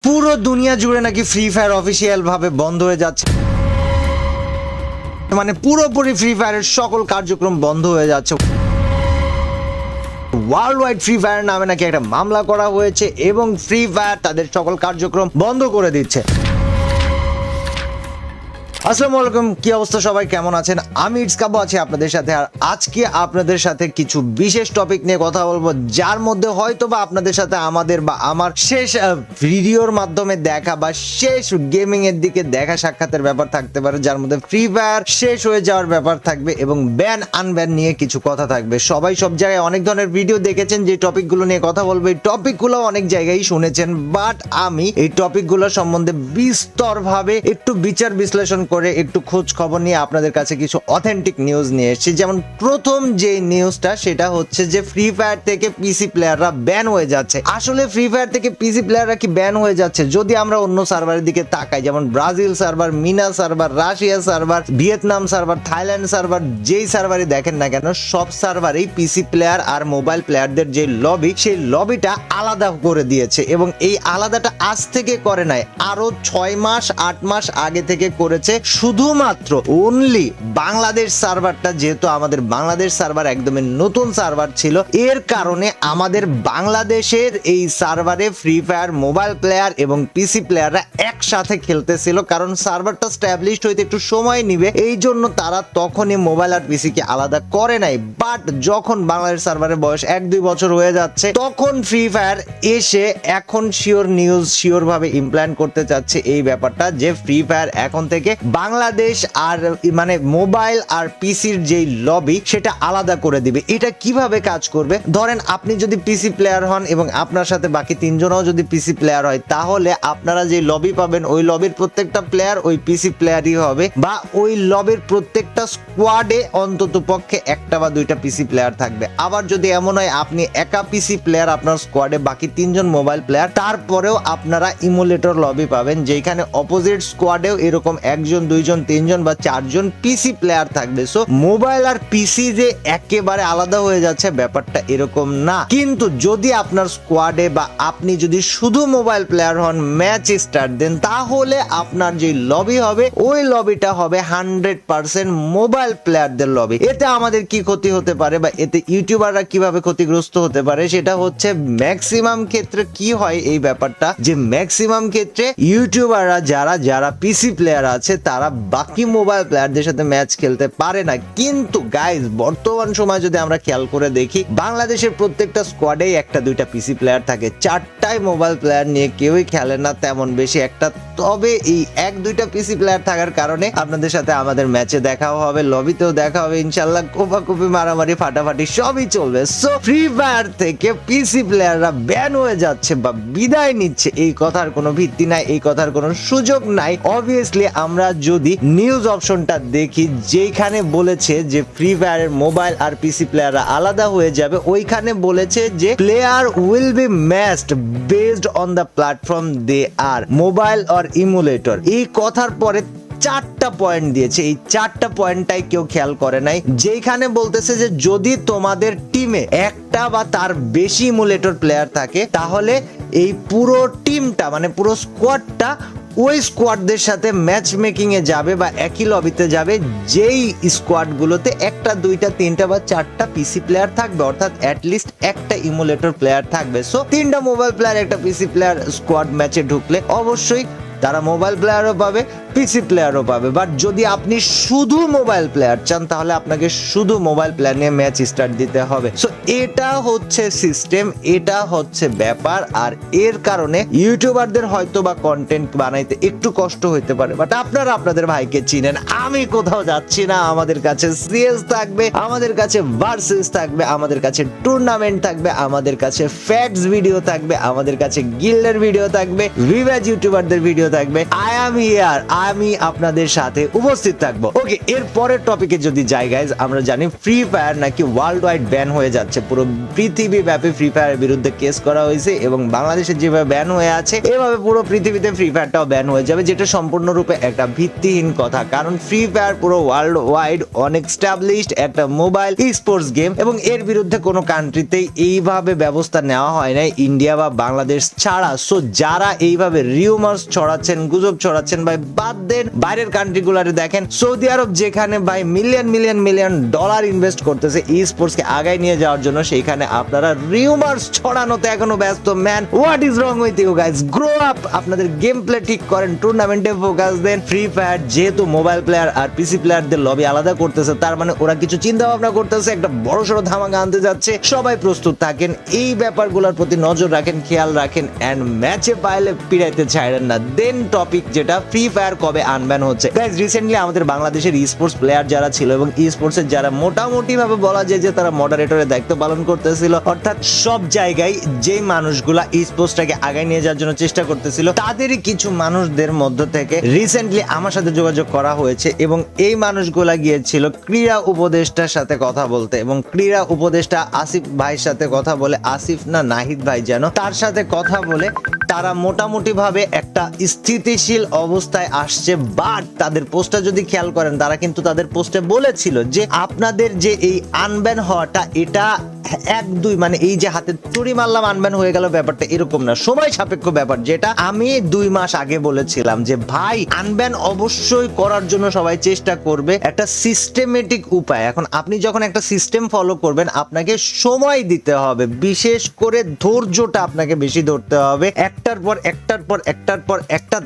পুরো দুনিয়া জুড়ে নাকি ফ্রি ফায়ার অফিসিয়াল ভাবে বন্ধ হয়ে যাচ্ছে, মানে পুরোপুরি ফ্রি ফায়ারের সকল কার্যক্রম বন্ধ হয়ে যাচ্ছে। ওয়ার্ল্ড ওয়াইড ফ্রি ফায়ার নামে নাকি একটা মামলা করা হয়েছে এবং ফ্রি ফায়ার তাদের সকল কার্যক্রম বন্ধ করে দিচ্ছে। আসসালামু আলাইকুম, কি অবস্থা সবাই, কেমন আছেন? আমি ইটস কাবু আছি আপনাদের সাথে। আর আজকে আপনাদের সাথে কিছু বিশেষ টপিক নিয়ে কথা বলবো, যার মধ্যে হয়তো বা আপনাদের সাথে আমাদের বা আমার শেষ ভিডিওর মাধ্যমে দেখা বা শেষ গেমিং এর দিকে দেখা সাক্ষাতের ব্যাপার থাকতে পারে, যার মধ্যে ফ্রি ফায়ার শেষ হয়ে যাওয়ার ব্যাপার থাকবে এবং ব্যান আনব্যান নিয়ে কিছু কথা থাকবে। সবাই সব জায়গায় অনেক ধরনের ভিডিও দেখেছেন যে টপিকগুলো নিয়ে কথা বলবো, এই টপিকগুলো অনেক জায়গায় শুনেছেন, বাট আমি এই টপিকগুলো সম্বন্ধে বিস্তরভাবে একটু বিচার বিশ্লেষণ করে একটু খোঁজ খবর নিয়ে আপনাদের কাছে কিছু অথেন্টিক নিউজ নিয়ে এসেছি। যেমন প্রথম যে নিউজটা সেটা হচ্ছে যে ফ্রি ফায়ার থেকে পিসি প্লেয়াররা ব্যান হয়ে যাচ্ছে। আসলে ফ্রি ফায়ার থেকে পিসি প্লেয়াররা কি ব্যান হয়ে যাচ্ছে? যদি আমরা অন্য সার্ভারের দিকে তাকাই, যেমন Brazil server, MENA server, Russia server, Vietnam server, Thailand server, যেই সার্ভারে দেখেন না কেন সব সার্ভারেই পিসি প্লেয়ার আর মোবাইল প্লেয়ারদের যে লবি, সেই লবিটা আলাদা করে দিয়েছে এবং এই আলাদাটা আজ থেকে করে নাই, আরো 6 মাস 8 মাস আগে থেকে করেছে। শুধুমাত্র অনলি বাংলাদেশ সার্ভারটা, যেহেতু আমাদের বাংলাদেশ সার্ভার একদমই নতুন সার্ভার ছিল, এর কারণে আমাদের বাংলাদেশের এই সার্ভারে ফ্রি ফায়ার মোবাইল প্লেয়ার এবং পিসি প্লেয়াররা একসাথে খেলতেছিল। কারণ সার্ভারটা স্ট্যাবলিশড হইতে একটু সময় নিবে, এই জন্য তারা তখনই মোবাইল আর পিসি কে আলাদা করে নাই। বাট যখন বাংলাদেশ সার্ভারের বয়স 1-2 বছর হয়ে যাচ্ছে, তখন ফ্রি ফায়ার এসে এখন শিওর ভাবে ইমপ্লিমেন্ট করতে চাচ্ছে এই ব্যাপারটা যে ফ্রি ফায়ার এখন থেকে বাংলাদেশ আর মানে মোবাইল আর পিসির যেই লবি সেটা আলাদা করে দিবে। এটা কিভাবে কাজ করবে? ধরেন আপনি যদি পিসি প্লেয়ার হন এবং আপনার সাথে বাকি 3 জনও যদি পিসি প্লেয়ার হয়, তাহলে আপনারা যে লবি পাবেন ওই লবির প্রত্যেকটা প্লেয়ার ওই পিসি প্লেয়ারই হবে, বা ওই লবির প্রত্যেকটা স্কোয়াডে অন্তত পক্ষে 1টা বা 2টা পিসি প্লেয়ার থাকবে। আবার যদি এমন হয় আপনি একা পিসি প্লেয়ার, আপনার স্কোয়াডে বাকি 3 জন মোবাইল প্লেয়ার, তারপরেও আপনারা ইমুলেটর লবি পাবেন, যেখানে অপোজিট স্কোয়াডেও এরকম 1 জন 2 জন 3 জন বা 4 জন পিসি প্লেয়ার থাকবে। সো মোবাইল আর পিসি যে একেবারে আলাদা হয়ে যাচ্ছে ব্যাপারটা এরকম না। কিন্তু যদি আপনার স্কোয়াডে বা আপনি যদি শুধু মোবাইল প্লেয়ার হন, ম্যাচ স্টার্ট দেন, তাহলে আপনার যে লবি হবে ওই লবিটা হবে 100% মোবাইল প্লেয়ারদের লবি। এতে আমাদের কি ক্ষতি হতে পারে বা এতে ইউটিউবাররা কিভাবে ক্ষতিগ্রস্ত হতে পারে, সেটা হচ্ছে ম্যাক্সিমাম ক্ষেত্রে কি হয় এই ব্যাপারটা, যে ম্যাক্সিমাম ক্ষেত্রে ইউটিউবাররা যারা পিসি প্লেয়ার আছে তারা বাকি মোবাইল প্লেয়ারদের সাথে ম্যাচ খেলতে পারে না। কিন্তু গাইজ বর্তমান সময় যদি আমরা খেয়াল করে দেখি, বাংলাদেশের প্রত্যেকটা স্কোয়াডেই 1-2টা পিসি প্লেয়ার থাকে, 4টাই মোবাইল প্লেয়ার নিয়ে কেউই খেলে না তেমন বেশি একটা। তবে এই 1-2টা পিসি প্লেয়ার থাকার কারণে আপনাদের সাথে আমাদের ম্যাচে দেখাও হবে, লবিতেও দেখা হবে, ইনশাল্লাহ কোপাকুপি মারামারি ফাটাফাটি সবই চলবে। সো ফ্রি ফায়ার থেকে পিসি প্লেয়াররা ব্যান হয়ে যাচ্ছে বা বিদায় নিচ্ছে, এই কথার কোনো ভিত্তি নাই, এই কথার কোনো সুযোগ নাই। অবভিয়াসলি আমরা যদি নিউজ অপশনটা দেখি, যেখানে বলেছে যে ফ্রি ফায়ারের মোবাইল আর পিসি প্লেয়াররা আলাদা হয়ে যাবে, ওইখানে বলেছে যে player will be matched based on the platform they are mobile or emulator. এই কথার পরে 4টা পয়েন্ট দিয়েছে, এই 4টা পয়েন্টটাই কেউ খেয়াল করে নাই। যেখানে বলতেছে যে যদি তোমাদের টিমে 1টা বা তার বেশি ইমুলেটর প্লেয়ার থাকে, তাহলে এই পুরো টিমটা মানে পুরো স্কোয়াডটা ওই স্কোয়াডদের সাথে ম্যাচ মেকিং এ যাবে বা একই লবিতে যাবে, যেই স্কোয়াড গুলোতে 1টা 2টা 3টা বা 4টা পিসি প্লেয়ার থাকবে, অর্থাৎ অ্যাটলিস্ট 1টা ইমুলেটর প্লেয়ার থাকবে। সো 3টা মোবাইল প্লেয়ার 1টা পিসি প্লেয়ার স্কোয়াড ম্যাচে ঢুকলে অবশ্যই তারা মোবাইল প্লেয়ারও পাবে, পিসি প্লেয়ারও পাবে। বাট যদি আপনি শুধু মোবাইল প্লেয়ার চান, তাহলে আপনাকে শুধু মোবাইল প্লেয়ার নিয়ে ম্যাচ স্টার্ট দিতে হবে। সো এটা হচ্ছে সিস্টেম, এটা হচ্ছে ব্যাপার। আর এর কারণে ইউটিউবারদের হয়তো বা কন্টেন্ট বানাইতে একটু কষ্ট হইতে পারে, বাট আপনারা আপনাদের ভাইকে চিনেন। আমি কোথাও যাচ্ছি না, আমাদের কাছে সিএস থাকবে, আমাদের কাছে ভার্সেস থাকবে, আমাদের কাছে টুর্নামেন্ট থাকবে, আমাদের কাছে ফ্যাক্টস ভিডিও থাকবে, আমাদের কাছে গিল্ডের ভিডিও থাকবে, রিভেঞ্জ ইউটিউবারদের ভিডিও থাকবে। আই অ্যাম হিয়ার, আই আমি আপনাদের সাথে উপস্থিত থাকবো। ওকে, এর পরের টপিকে যদি যাই গাইজ, আমরা জানি ফ্রি ফায়ার নাকি ওয়ার্ল্ড ওয়াইড ব্যান হয়ে যাচ্ছে। পুরো পৃথিবী ব্যাপী ফ্রি ফায়ারের বিরুদ্ধে কেস করা হয়েছে এবং বাংলাদেশে যেভাবে ব্যান হয়ে আছে এভাবে পুরো পৃথিবীতে ফ্রি ফায়ারটাও ব্যান হয়ে যাবে, যেটা সম্পূর্ণরূপে একটা ভিত্তিহীন কথা। কারণ ফ্রি ফায়ার পুরো ওয়ার্ল্ড ওয়াইড অনেক এস্টাবলিশড একটা মোবাইল স্পোর্টস গেম এবং এর বিরুদ্ধে কোনো কান্ট্রিতেই এইভাবে ব্যবস্থা নেওয়া হয় না ইন্ডিয়া বা বাংলাদেশ ছাড়া। সো যারা এইভাবে রিউমার্স ছড়াচ্ছেন, গুজব ছড়াচ্ছেন, ভাই বাদ দেন। বাইরের কান্ট্রিগুলারে দেখেন, সৌদি আরব যেখানে ভাই million million million dollar invest করতেছে ই স্পোর্টসকে আগায় নিয়ে যাওয়ার জন্য, সেইখানে আপনারা রিউমার্স ছড়ানোতে এখনো ব্যস্ত। Man, what is wrong with you guys? Grow up, আপনাদের গেম প্লে ঠিক করেন, টুর্নামেন্টে ফোকাস দেন। ফ্রি ফায়ার যেহেতু মোবাইল প্লেয়ার আর পিসি প্লেয়ারদের লবি আলাদা করতেছে, তার মানে ওরা কিছু চিন্তা ভাবনা করতেছে, একটা বড়সড় ধামাকা আনতে যাচ্ছে। সবাই প্রস্তুত থাকেন, এই ব্যাপারগুলোর প্রতি নজর রাখেন, খেয়াল রাখেন, এন্ড ম্যাচে পাইলে পিড়াইতে ছাড়েন না। দেন টপিক যেটা, ফ্রি ফায়ার কবে আনব্যান হচ্ছে। গাইস, রিসেন্টলি আমাদের বাংলাদেশের ই স্পোর্টস প্লেয়ার যারা ছিল এবং ই স্পোর্টস এর যারা মোটামুটি ভাবে বলা যায় যে তারা মডারেটরের দায়িত্ব পালন করতেছিল, অর্থাৎ সব জায়গায় যেই মানুষগুলা ই স্পোর্টসটাকে আগায় নিয়ে যাওয়ার জন্য চেষ্টা করতেছিল, তাদেরই কিছু মানুষদের মধ্য থেকে রিসেন্টলি আমার সাথে যোগাযোগ করা হয়েছে এবং এই মানুষগুলা গিয়েছিল ক্রীড়া উপদেষ্টার সাথে কথা বলতে এবং ক্রীড়া উপদেষ্টা আসিফ ভাইয়ের সাথে কথা বলে, আসিফ না নাহিদ ভাই যেন, তার সাথে কথা বলে তারা মোটামুটি ভাবে একটা স্থিতিশীল অবস্থায় আসছে। বাট তাদের পোস্টটা যদি খেয়াল করেন, তারা কিন্তু তাদের পোস্টে বলেছিল যে আপনাদের যে এই আনব্যান হওয়াটা এটা এক দুই, মানে এই যে হাতে চুরি মারলাম আনব্যান হয়ে গেল, ব্যাপারটা এরকম না, সময় সাপেক্ষ ব্যাপার। যেটা আমি 2 মাস আগে বলেছিলাম যে ভাই আনব্যান অবশ্যই করার জন্য সবাই চেষ্টা করবে, একটা সিস্টেমেটিক উপায়। এখন আপনি যখন একটা সিস্টেম ফলো করবেন, আপনাকে সময় দিতে হবে, বিশেষ করে ধৈর্যটা আপনাকে বেশি ধরতে হবে। একটার পর একটার পর একটার পর একটা